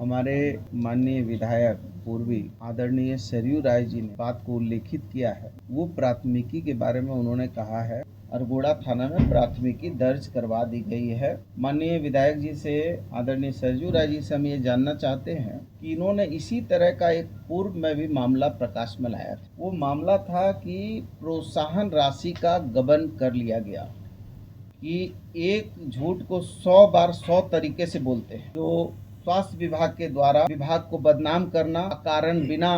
हमारे माननीय विधायक पूर्वी आदरणीय सरयू राय जी ने बात को उल्लेखित किया है। वो प्राथमिकी के बारे में उन्होंने कहा है, अरगोड़ा थाना में प्राथमिकी दर्ज करवा दी गई है। माननीय विधायक जी से, आदरणीय सरयू राय जी से हम ये जानना चाहते हैं कि इन्होंने इसी तरह का एक पूर्व में भी मामला प्रकाश में लाया था। वो मामला था कि प्रोत्साहन राशि का गबन कर लिया गया, कि एक झूठ को 100 बार 100 तरीके से बोलते हैं। जो स्वास्थ्य विभाग के द्वारा विभाग को बदनाम करना, कारण बिना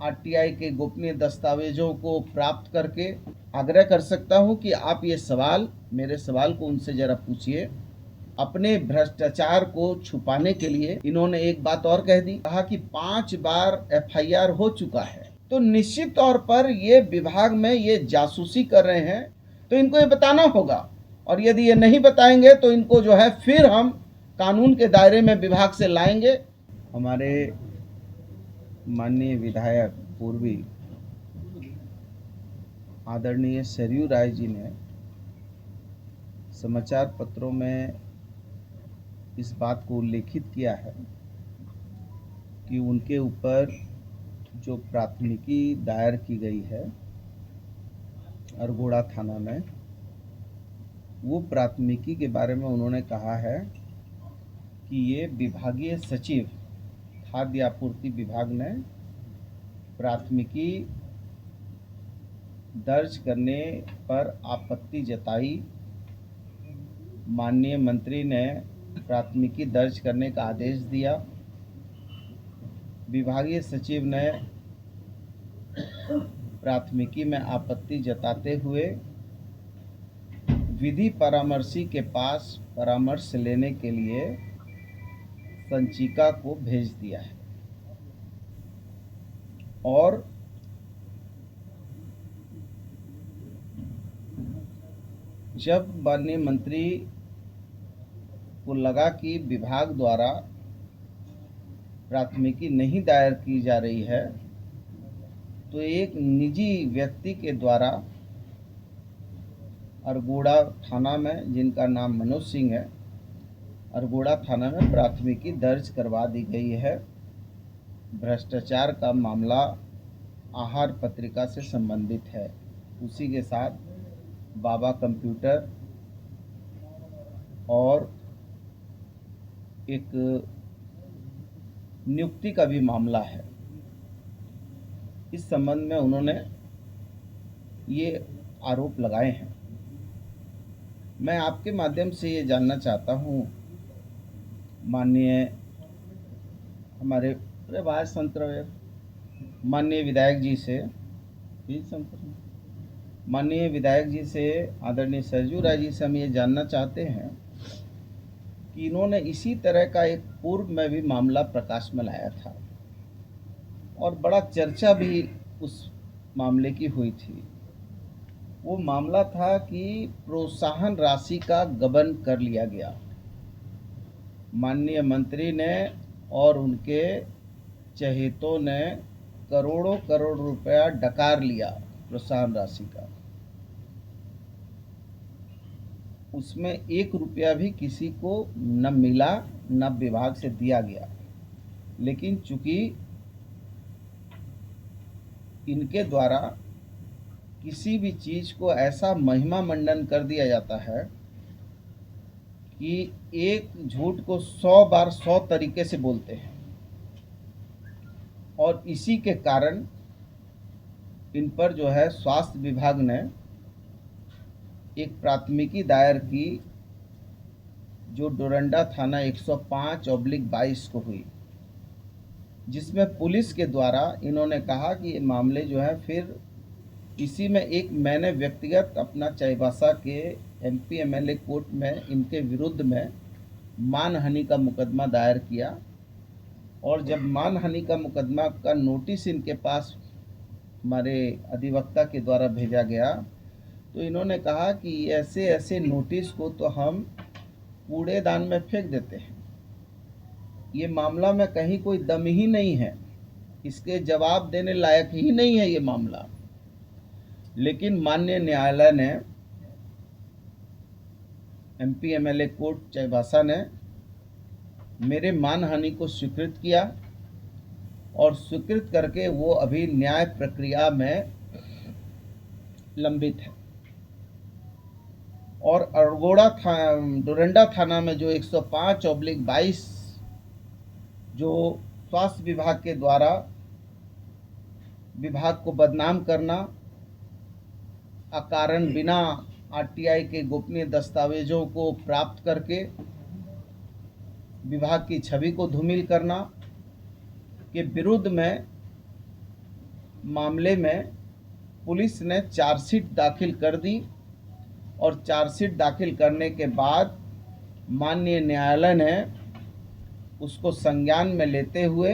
आरटीआई के गोपनीय दस्तावेजों को प्राप्त करके, आग्रह कर सकता हूं कि आप ये सवाल, मेरे सवाल को उनसे जरा पूछिए। अपने भ्रष्टाचार को छुपाने के लिए इन्होंने एक बात और कह दी, कहा कि 5 बार एफआईआर हो चुका है। तो निश्चित तौर पर ये विभाग में ये जासूसी कर रहे हैं, तो इनको ये बताना होगा, और यदि ये नहीं बताएंगे तो इनको जो है फिर हम कानून के दायरे में विभाग से लाएंगे। हमारे माननीय विधायक पूर्वी आदरणीय सरयू राय जी ने समाचार पत्रों में इस बात को उल्लेखित किया है कि उनके ऊपर जो प्राथमिकी दायर की गई है अरगोड़ा थाना में, वो प्राथमिकी के बारे में उन्होंने कहा है कि ये विभागीय सचिव खाद्य आपूर्ति विभाग ने प्राथमिकी दर्ज करने पर आपत्ति जताई। माननीय मंत्री ने प्राथमिकी दर्ज करने का आदेश दिया। विभागीय सचिव ने प्राथमिकी में आपत्ति जताते हुए विधि परामर्शी के पास परामर्श लेने के लिए संचिका को भेज दिया है। और जब माननीय मंत्री को लगा कि विभाग द्वारा प्राथमिकी नहीं दायर की जा रही है, तो एक निजी व्यक्ति के द्वारा अरगोड़ा थाना में, जिनका नाम मनोज सिंह है, अरगोड़ा थाना में प्राथमिकी दर्ज करवा दी गई है। भ्रष्टाचार का मामला आहार पत्रिका से संबंधित है। उसी के साथ बाबा कंप्यूटर और एक नियुक्ति का भी मामला है। इस संबंध में उन्होंने ये आरोप लगाए हैं। मैं आपके माध्यम से ये जानना चाहता हूँ माननीय हमारे माननीय विधायक जी से, माननीय विधायक जी से, आदरणीय सरयू राय जी से हम ये जानना चाहते हैं कि इन्होंने इसी तरह का एक पूर्व में भी मामला प्रकाश में लाया था और बड़ा चर्चा भी उस मामले की हुई थी। वो मामला था कि प्रोत्साहन राशि का गबन कर लिया गया। माननीय मंत्री ने और उनके चहेतों ने करोड़ों करोड़ रुपया डकार लिया प्रोत्साहन राशि का। उसमें 1 रुपया भी किसी को न मिला, न विभाग से दिया गया। लेकिन चूंकि इनके द्वारा किसी भी चीज को ऐसा महिमा मंडन कर दिया जाता है कि एक झूठ को 100 बार 100 तरीके से बोलते हैं, और इसी के कारण इन पर जो है स्वास्थ्य विभाग ने एक प्राथमिकी दायर की, जो डोरंडा थाना 105/22 को हुई, जिसमें पुलिस के द्वारा इन्होंने कहा कि ये मामले जो है फिर इसी में एक मैंने व्यक्तिगत अपना चाईबासा के एमपी एमएलए कोर्ट में इनके विरुद्ध में मानहानि का मुकदमा दायर किया। और जब मानहानि का मुकदमा का नोटिस इनके पास हमारे अधिवक्ता के द्वारा भेजा गया, तो इन्होंने कहा कि ऐसे ऐसे नोटिस को तो हम कूड़ेदान में फेंक देते हैं। ये मामला में कहीं कोई दम ही नहीं है, इसके जवाब देने लायक ही नहीं है ये मामला। लेकिन माननीय न्यायालय ने, एमपी एमएलए कोर्ट चाईबासा ने मेरे मानहानि को स्वीकृत किया और स्वीकृत करके वो अभी न्याय प्रक्रिया में लंबित है। और डोरंडा थाना में जो 105/22 जो स्वास्थ्य विभाग के द्वारा विभाग को बदनाम करना, अकारण बिना आरटीआई के गोपनीय दस्तावेजों को प्राप्त करके विभाग की छवि को धूमिल करना के विरुद्ध में मामले में पुलिस ने चार्जशीट दाखिल कर दी और चार्जशीट दाखिल करने के बाद माननीय न्यायालय ने उसको संज्ञान में लेते हुए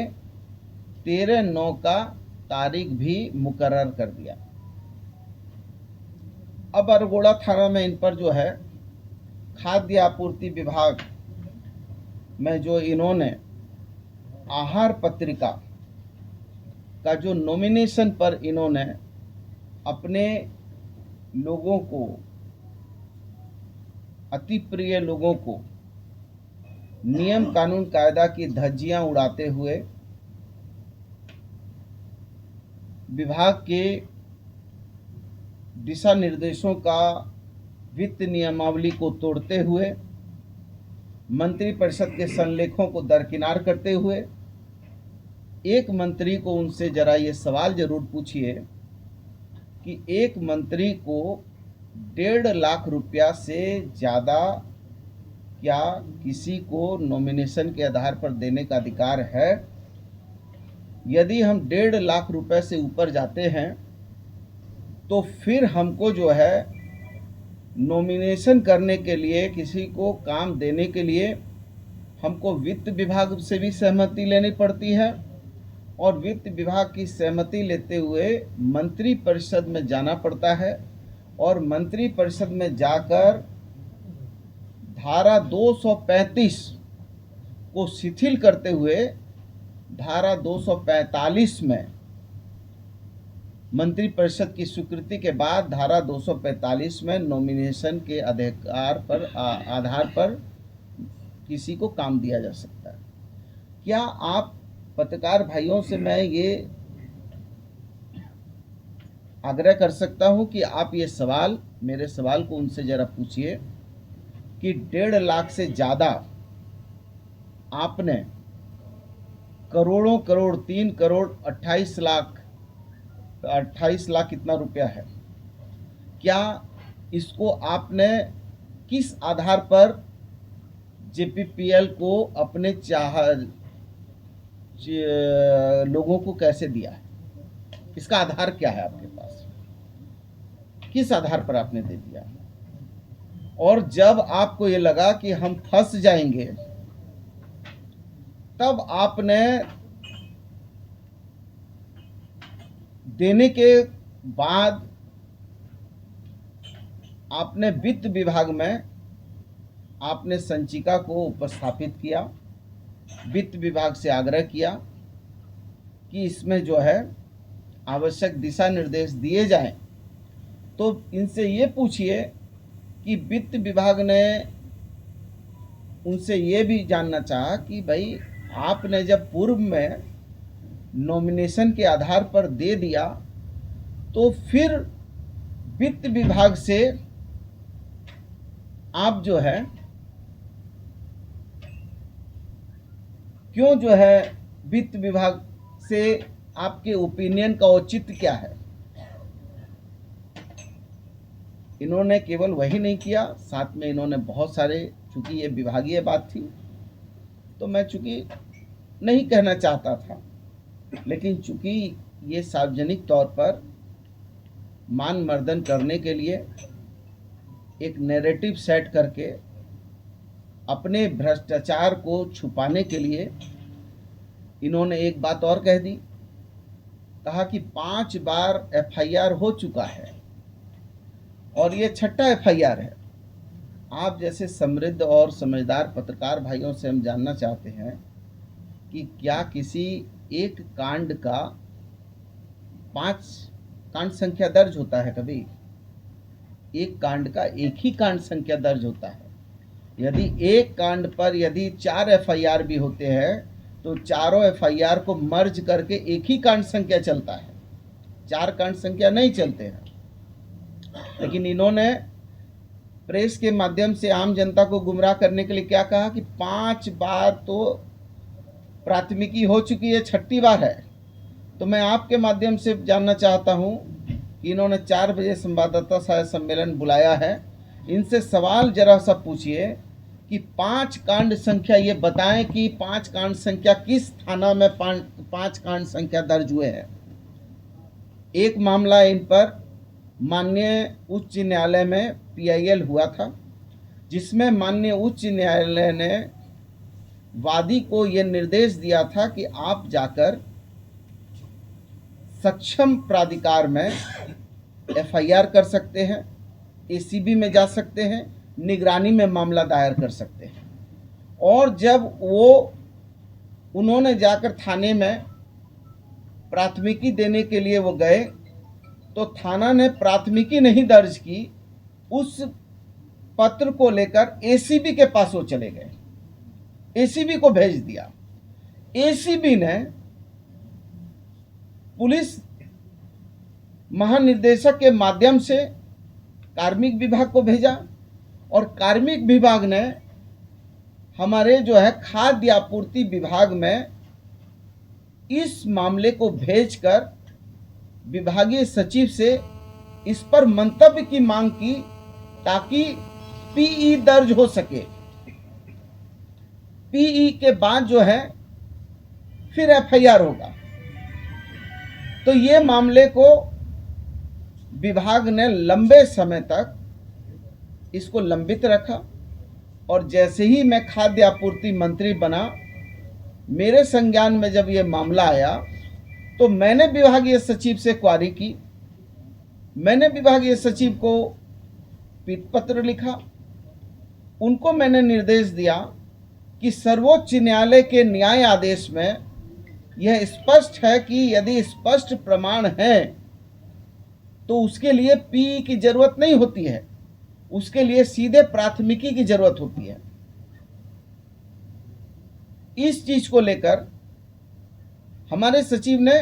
13/9 का तारीख भी मुकर्रर कर दिया। अब अरगोड़ा थाना में इन पर जो है खाद्य आपूर्ति विभाग में जो इन्होंने आहार पत्रिका का जो नॉमिनेशन पर इन्होंने अपने लोगों को, अति प्रिय लोगों को नियम कानून कायदा की धज्जियां उड़ाते हुए विभाग के दिशा निर्देशों का वित्त नियमावली को तोड़ते हुए मंत्री परिषद के संलेखों को दरकिनार करते हुए एक मंत्री को उनसे जरा ये सवाल जरूर पूछिए कि एक मंत्री को 1.5 लाख रुपया से ज़्यादा क्या किसी को नॉमिनेशन के आधार पर देने का अधिकार है? यदि हम 1.5 लाख रुपए से ऊपर जाते हैं तो फिर हमको जो है नॉमिनेशन करने के लिए, किसी को काम देने के लिए हमको वित्त विभाग से भी सहमति लेनी पड़ती है और वित्त विभाग की सहमति लेते हुए मंत्री परिषद में जाना पड़ता है और मंत्री परिषद में जाकर धारा 235 को शिथिल करते हुए धारा 245 में मंत्री परिषद की स्वीकृति के बाद धारा 245 में नॉमिनेशन के आधार पर किसी को काम दिया जा सकता है। क्या आप पत्रकार भाइयों से मैं ये आग्रह कर सकता हूं कि आप ये सवाल, मेरे सवाल को उनसे जरा पूछिए कि 1.5 लाख से ज़्यादा आपने करोड़ों करोड़ 3 करोड़ 28 लाख कितना रुपया है, क्या इसको आपने किस आधार पर जेपीपीएल को अपने लोगों को कैसे दिया है? इसका आधार क्या है आपके पास? किस आधार पर आपने दे दिया? और जब आपको ये लगा कि हम फंस जाएंगे तब आपने देने के बाद आपने वित्त विभाग में आपने संचिका को उपस्थापित किया, वित्त विभाग से आग्रह किया कि इसमें जो है आवश्यक दिशा निर्देश दिए जाएं। तो इनसे ये पूछिए कि वित्त विभाग ने उनसे ये भी जानना चाहा कि भाई आपने जब पूर्व में नॉमिनेशन के आधार पर दे दिया तो फिर वित्त विभाग से आप जो है क्यों जो है वित्त विभाग से आपके ओपिनियन का औचित्य क्या है? इन्होंने केवल वही नहीं किया, साथ में इन्होंने बहुत सारे, चूंकि ये विभागीय बात थी तो मैं चूंकि नहीं कहना चाहता था, लेकिन चूंकि ये सार्वजनिक तौर पर मान मर्दन करने के लिए एक नैरेटिव सेट करके अपने भ्रष्टाचार को छुपाने के लिए इन्होंने एक बात और कह दी, कहा कि 5 बार एफआईआर हो चुका है और ये 6ठा एफआईआर है। आप जैसे समृद्ध और समझदार पत्रकार भाइयों से हम जानना चाहते हैं कि क्या किसी एक कांड का 5 कांड संख्या दर्ज होता है? कभी एक कांड का एक ही कांड संख्या दर्ज होता है? यदि एक कांड पर यदि 4 एफआईआर भी होते हैं तो चारों एफआईआर को मर्ज करके एक ही कांड संख्या चलता है, 4 कांड संख्या नहीं चलते हैं। लेकिन इन्होंने प्रेस के माध्यम से आम जनता को गुमराह करने के लिए क्या कहा कि 5 बार तो प्राथमिकी हो चुकी है, 6ठी बार है। तो मैं आपके माध्यम से जानना चाहता हूं कि इन्होंने 4 बजे संवाददाता सम्मेलन बुलाया है, इनसे सवाल जरा सा पूछिए कि 5 कांड संख्या ये बताएं कि 5 कांड संख्या किस थाना में 5 कांड संख्या दर्ज हुए हैं। एक मामला इन पर माननीय उच्च न्यायालय में पीआईएल हुआ था, जिसमें माननीय उच्च न्यायालय ने वादी को यह निर्देश दिया था कि आप जाकर सक्षम प्राधिकार में एफआईआर कर सकते हैं, एसीबी में जा सकते हैं, निगरानी में मामला दायर कर सकते हैं। और जब उन्होंने जाकर थाने में प्राथमिकी देने के लिए वो गए तो थाना ने प्राथमिकी नहीं दर्ज की, उस पत्र को लेकर एसीबी के पास वो चले गए, एसीबी को भेज दिया। एसीबी ने पुलिस महानिदेशक के माध्यम से कार्मिक विभाग को भेजा और कार्मिक विभाग ने हमारे जो है खाद्य आपूर्ति विभाग में इस मामले को भेजकर विभागीय सचिव से इस पर मंतव्य की मांग की ताकि पीई दर्ज हो सके। पीई के बाद जो है फिर एफआईआर होगा। तो ये मामले को विभाग ने लंबे समय तक इसको लंबित रखा और जैसे ही मैं खाद्य आपूर्ति मंत्री बना, मेरे संज्ञान में जब ये मामला आया तो मैंने विभागीय सचिव से क्वारी की, मैंने विभागीय सचिव को पत्र लिखा, उनको मैंने निर्देश दिया कि सर्वोच्च न्यायालय के न्याय आदेश में यह स्पष्ट है कि यदि स्पष्ट प्रमाण है तो उसके लिए पीई की जरूरत नहीं होती है, उसके लिए सीधे प्राथमिकी की जरूरत होती है। इस चीज को लेकर हमारे सचिव ने,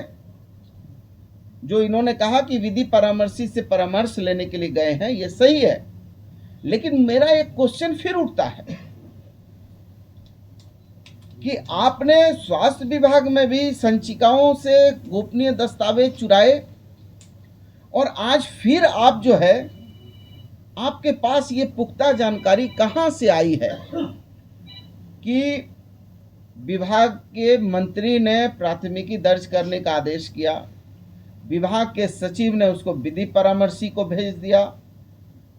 जो इन्होंने कहा कि विधि परामर्शी से परामर्श लेने के लिए गए हैं, यह सही है, लेकिन मेरा एक क्वेश्चन फिर उठता है कि आपने स्वास्थ्य विभाग में भी संचिकाओं से गोपनीय दस्तावेज चुराए और आज फिर आप जो है, आपके पास ये पुख्ता जानकारी कहां से आई है कि विभाग के मंत्री ने प्राथमिकी दर्ज करने का आदेश किया, विभाग के सचिव ने उसको विधि परामर्शी को भेज दिया।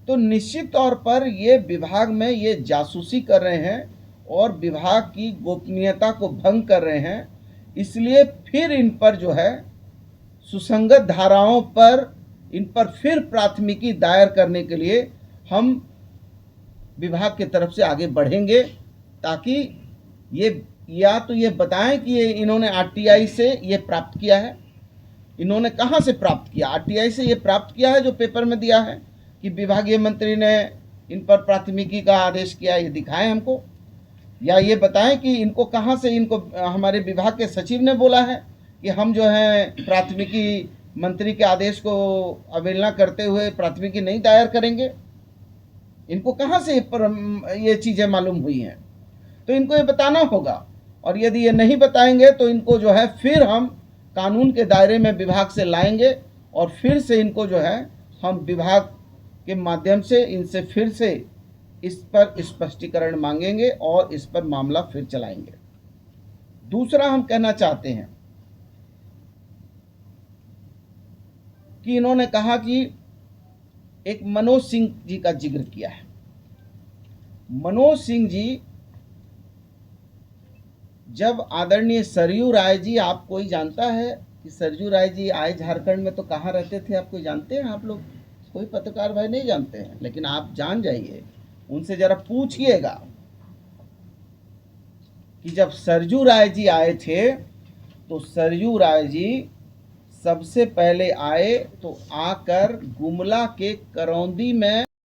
तो निश्चित तौर पर ये विभाग में ये जासूसी कर रहे हैं और विभाग की गोपनीयता को भंग कर रहे हैं। इसलिए फिर इन पर जो है सुसंगत धाराओं पर इन पर फिर प्राथमिकी दायर करने के लिए हम विभाग की तरफ से आगे बढ़ेंगे, ताकि ये या तो ये बताएं कि ये इन्होंने आरटीआई से ये प्राप्त किया है, इन्होंने कहां से प्राप्त किया, आरटीआई से ये प्राप्त किया है जो पेपर में दिया है कि विभागीय मंत्री ने इन पर प्राथमिकी का आदेश किया, ये दिखाएं हमको, या ये बताएं कि इनको कहां से, इनको हमारे विभाग के सचिव ने बोला है कि हम जो है प्राथमिकी मंत्री के आदेश को अवहेलना करते हुए प्राथमिकी नहीं दायर करेंगे। इनको कहां से ये चीज़ें मालूम हुई हैं, तो इनको ये बताना होगा। और यदि ये नहीं बताएंगे तो इनको जो है फिर हम कानून के दायरे में विभाग से लाएंगे और फिर से इनको जो है हम विभाग के माध्यम से इनसे फिर से इस पर स्पष्टीकरण मांगेंगे और इस पर मामला फिर चलाएंगे। दूसरा हम कहना चाहते हैं कि इन्होंने कहा कि एक मनोज सिंह जी का जिक्र किया है। मनोज सिंह जी, जब आदरणीय सरयू राय जी, आप कोई जानता है कि सरयू राय जी आए झारखंड में तो कहाँ रहते थे, आप कोई जानते हैं? आप लोग कोई पत्रकार भाई नहीं जानते हैं, लेकिन आप जान जाइए, उनसे जरा पूछिएगा कि जब सरयू राय जी आए थे तो सरयू राय जी सबसे पहले आए तो आकर गुमला के करौंदी में